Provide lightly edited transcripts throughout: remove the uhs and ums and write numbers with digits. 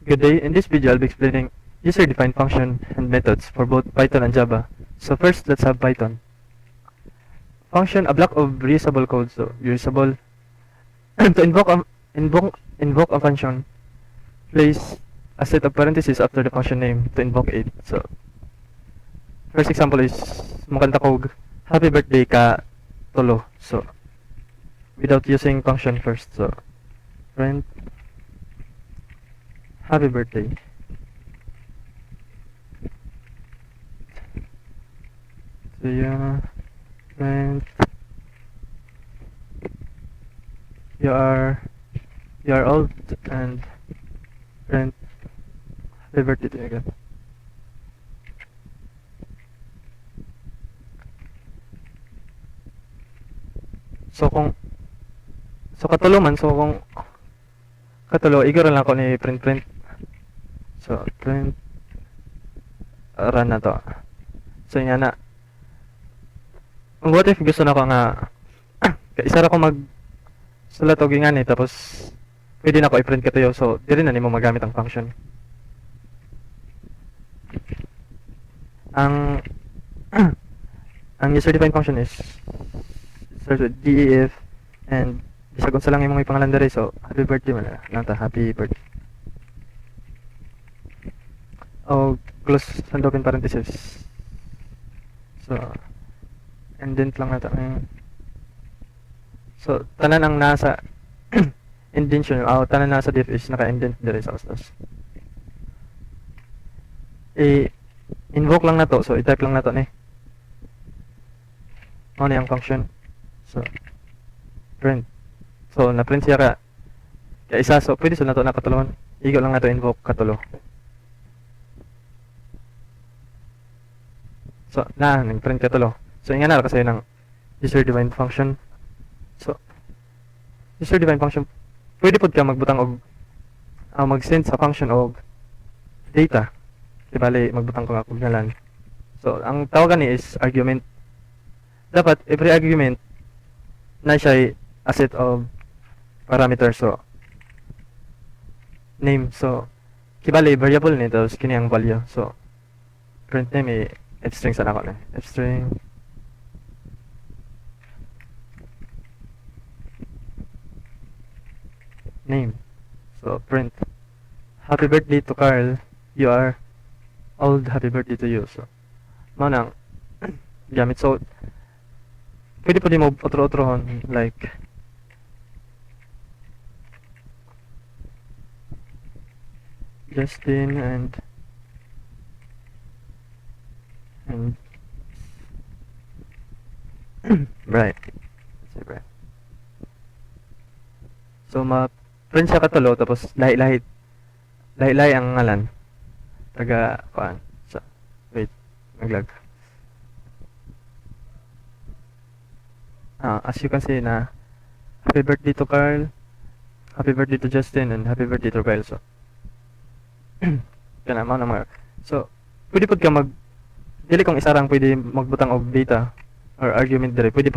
Good day. In this video, I'll be explaining user-defined function and methods for both Python and Java. So first, let's have Python. Function, a block of reusable code. So reusable. To invoke a function, place a set of parentheses after the function name to invoke it. So first example is mukanta kog happy birthday ka tolo. So without using function first. So print happy birthday. So yeah, print you are old and print happy birthday to you again. So katulo man, so kung katulo igor lang ako ni print. So print run na to. So nga na. What if gusto na ko nga isa ra ko mag sulat og ingani tapos pwede na ko i-print katuyo. So diri na nimo magamit ang function. Ang ang user-defined function is starts with def and bisag unsa lang imong ipangalan dere. So happy birthday man lang ta, happy birthday. O close and open parenthesis. So indent lang nata. So tanan ang nasa indentation tanan nasa def is naka-indent dere sa ustas. Invoke lang na to, so i-type lang na to ni. Ano na yung function. So print. So na-print siya ka isa, so pwede sa na to nakatulungan. Igo lang na to invoke katulo. So nag-print katulo. So ingana kasi ng user-defined function. So user-defined function pwede pod ka magbutang og mag-send sa function og data. Di bali magbutang ko nga kung ngalan. So ang tawagan ni is argument. Dapat every argument na siya a set of parameters. So name, so kibali variable ni tapos kini ang value. So print name f-string sa nako ni f-string name. So print happy birthday to Carl, you are old, happy birthday to you. So mao nang gamit. So pwede po din mo otro-otrohon like Justin and Brian. Si Brian. So print siya katulo tapos lahi-lahi ang ngalan. Taga paan. So wait, naglag. As you can see na happy birthday to Carl, happy birthday to Justin, and happy birthday to Kyle. So kana mo na mga. So pwede pod ka dili kung isa rang pwede magbutang og data or argument dire. Pwede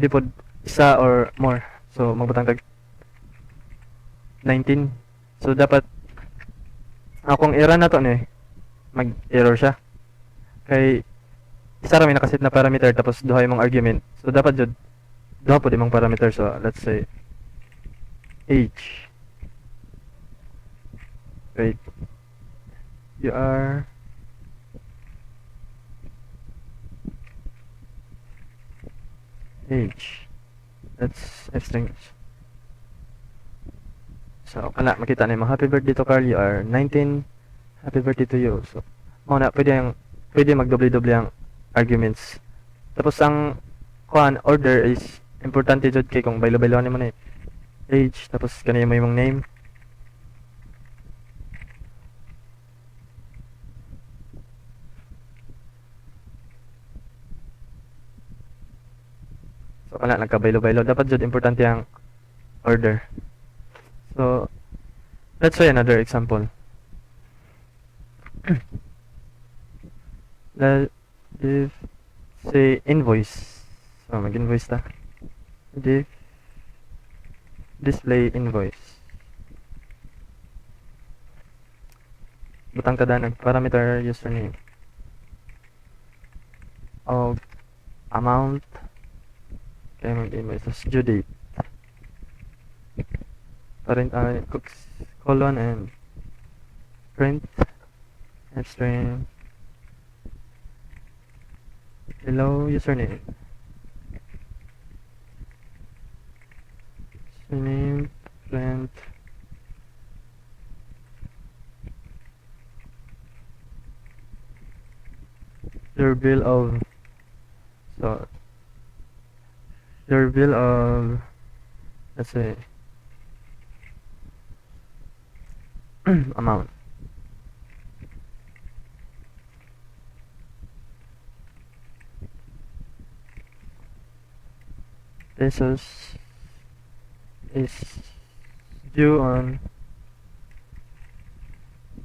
pod isa or more. So magbutang tag 19. So dapat akong error na to ni mag-error siya. Kay isa ra may nakaset na parameter tapos duha imong argument. So dapat jud duha pod imong parameter. So let's say age. Wait. You are age. That's f-string. So kana makita nimo happy birthday to Carl, you are 19. Happy birthday to you. So mo na pwede magdoble-doble ang arguments. Tapos ang order is importante jud kay kung baylo-baylo nimo na age tapos kanimo imong name. So kana nagkabaylo-baylo dapat jud importante ang order. So let's try another example. If say invoice. So mag-invoice ta. Div display invoice. butang tada nag parameter username of amount kaya mag-email sa due date parent colon and print and string hello username print your bill of so your bill of let's say amount pesos is due on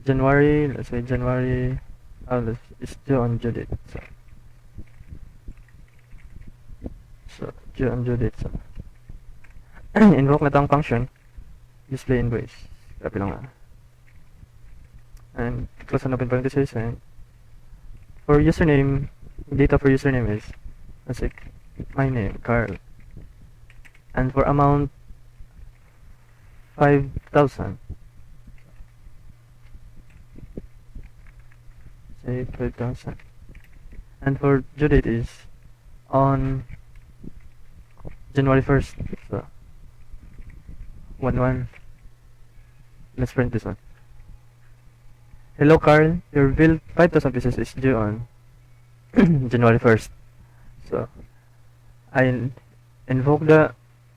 January, let's say January, it's due on due date. So due on due date. So, invoke na tong function, display invoice. Copy lang na. And close and open parenthesis. And for username, data for username is, let's say, my name, Carl. And for amount, 5,000. Say 5,000. And for due date is on January 1st. So 1/1. Let's print this one. Hello Carl, your bill 5,000 pesos is due on January 1st. So I invoke the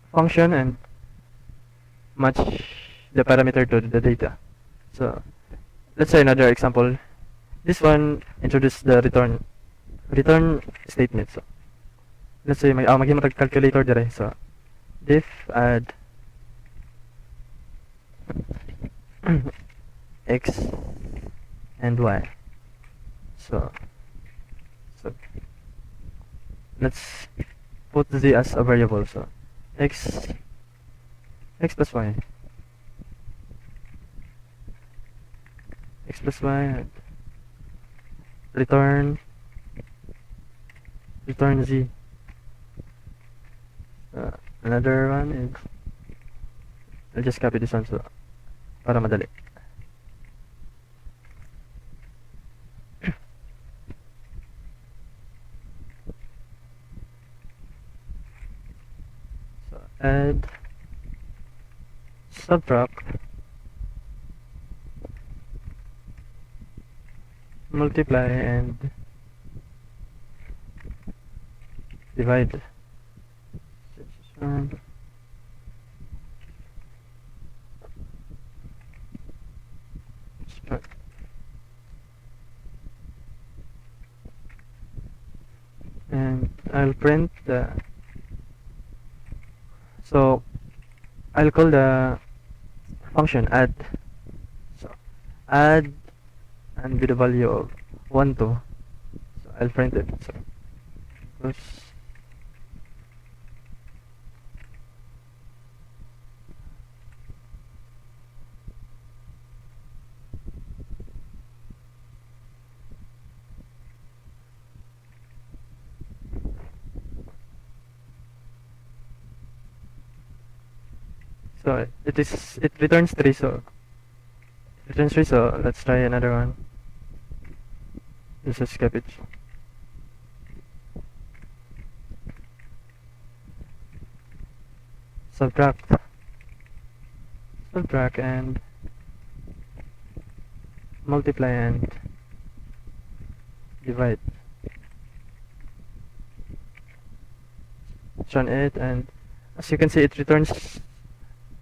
function and match the parameter to the data. So let's say another example. This one introduce the return statement. So let's say maghimo tag calculator dire. So if add x and y. So let's put z as a variable. So x plus y. X plus y return z. Another one is I'll just copy this one so para madali. So add subtract multiply and divide. And I'll print the so I'll call the function add. So add and with the value of 1 to, so I'll print it. So it returns 3. So let's try another one. Let's escape it. Subtract and multiply and divide. Let's run it, and as you can see, it returns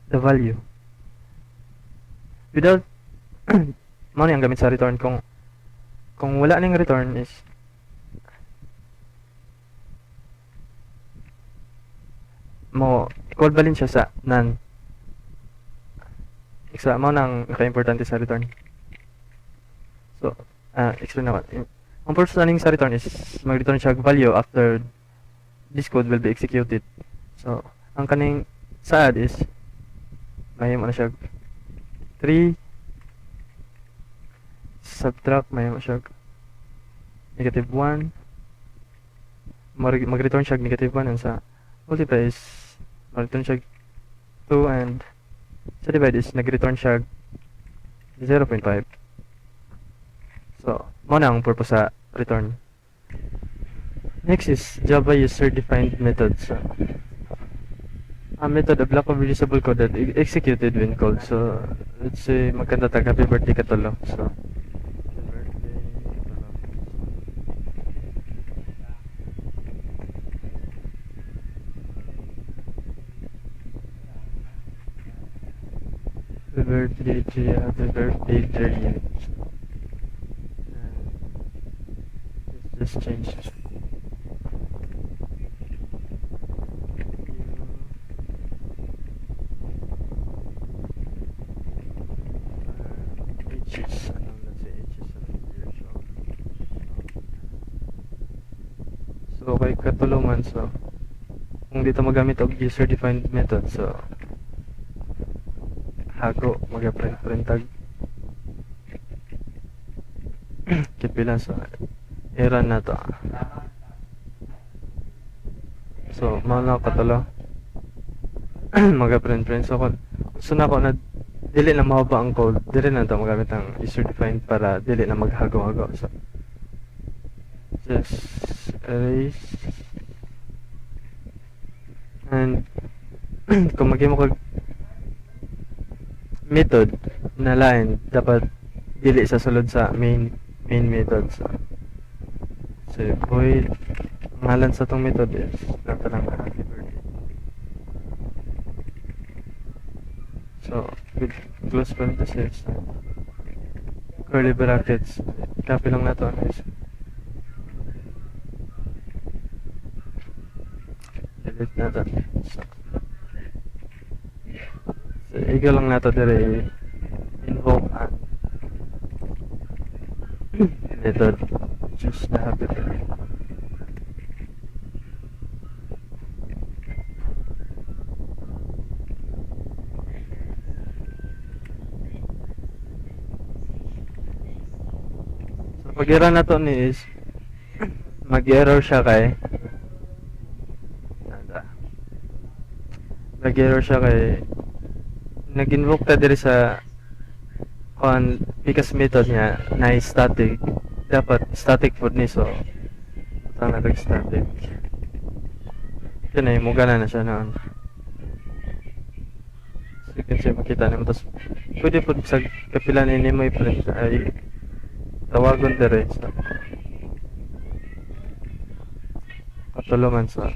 the value without money ang gamit sa return. Kung wala ning return is mo equivalent siya sa none. Extra mo nang naka-importante sa return. So explain na ako. Ang purpose naning sa return is mag-return siya value after this code will be executed. So ang kaning sa add is may mo na siya 3 subtract may mo siya negative 1 mag-return siya negative 1 and sa multiply is mag-return siya 2 and sa divide is nag-return siya 0.5. So mo na ang purpose sa return. Next is Java user-defined method. So a method, a block of reusable code that executed when called. So let's say magkanta tag happy birthday Katolo. So happy birthday Jia, happy birthday Jerry. Let's just change this. H is, let's say H is 7 years old. So kay katulungan, so kung dito magamit og user-defined method, so hago mag-print tag kipilan, so i-run na to. So mao na katulo mag-print. So kung gusto na ko na dili na mahaba ang code, dili na ito magamit ang user-defined para dili na maghago-hago. So just erase and kung mag-mo kag method na line, dapat dili sa sulod sa main method. So void ngalan sa tong method is nato lang happy birthday. So with close parenthesis curly brackets, copy lang nato is delete nato. So igo lang nato dire invoke an method just na happy birthday. Pag-error na to ni is mag-error siya kay nag-invoke ta diri sa because method niya na static, dapat static food ni, so tang natag static yun ay mugana na siya noon. So you can see makita nimo, tapos pwede po sa kapilan ini mo i-print ay tawagon dire sa katulungan sa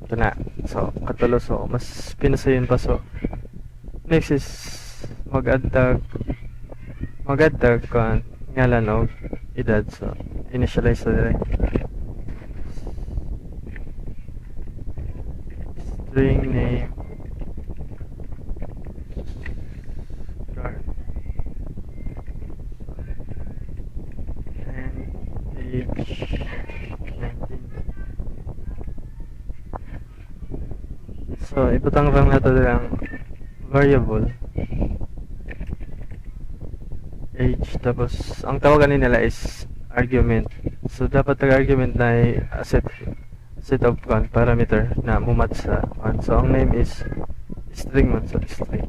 ito na. So katulo, so mas pinasayon pa. So next is mag-add tag kan ngalan o edad. So initialize na dire string name and age 19. So ibutang lang nato ang variable age, tapos ang tawagan nila is argument. So dapat ang argument na ay set of parameter na mumat sa so ang name is string man, so string.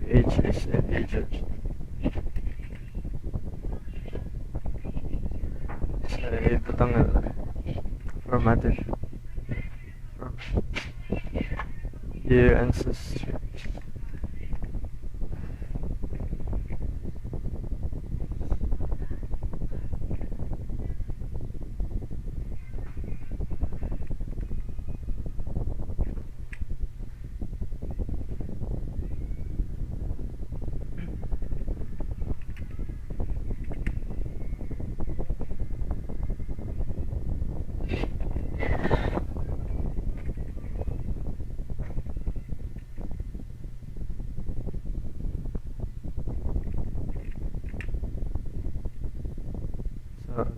Age is integer. So ibutang formatted year ancestry.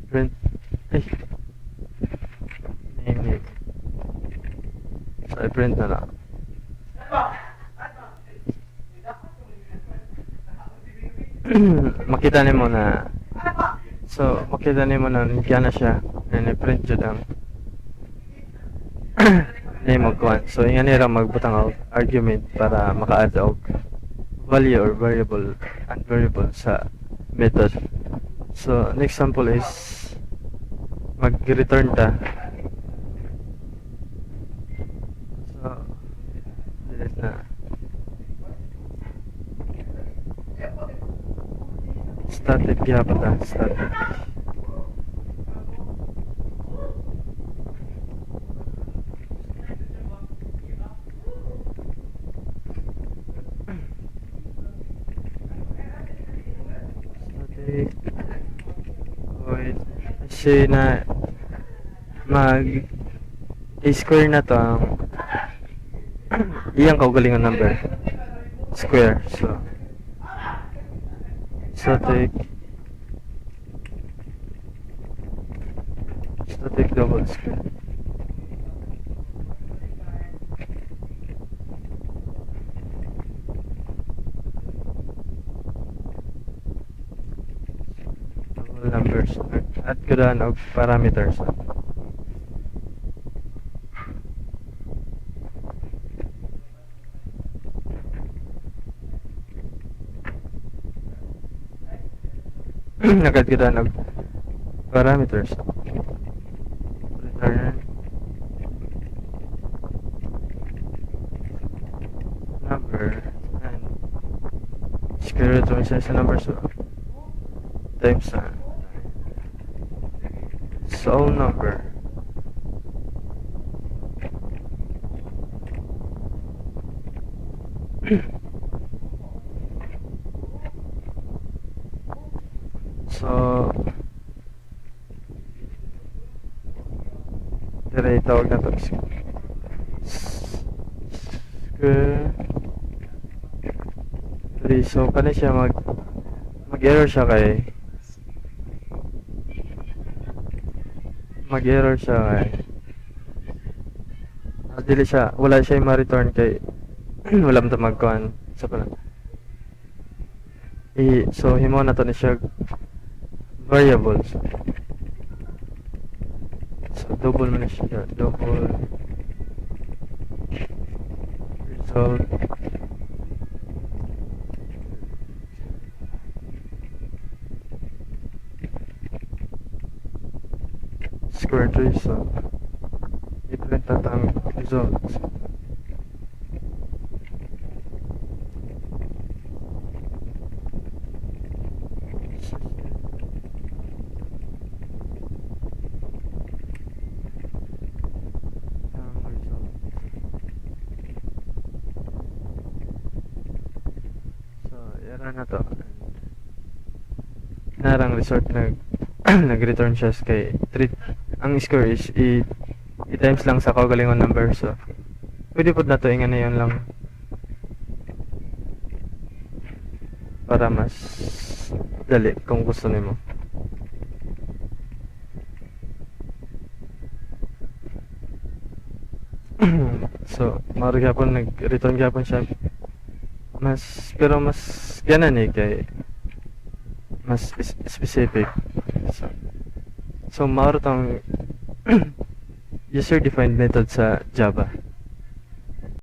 Print Ay, name. So, i-print na lang. Makita nimo na makita nimo na nandiyan na siya and i-print jud ang name og kuan. So ingani ra magbutang og argument para maka-add og value or variable and variable sa method. So an example is mag-return ta. So delete na. Static gyapon ta, static. Static. Wait. Kasi na i-square na to ang iyang kaugalingon number. Square. So static double square. Double numbers. Add ko daan og parameters. Nagad ko daan og parameters. Return number and square root of sa number, so times so number so dire itawag na to square 3. So kani siya mag-error siya kay dili siya, wala siya ma-return kay wala man ta magkuhan sa pala. So himo na to ni siya variables. So double man siya, double result square 3. So i-print ang results. So yara na to. Narang result nag-return siya kay 3. Ang score is i-times lang sa kaugalingon number. So pwede po na to ingana yun lang para mas dali kung gusto nimo. So maro gyapon nag-return gyapon siya pero mas ganan kay mas specific. So maro tang user defined method sa Java.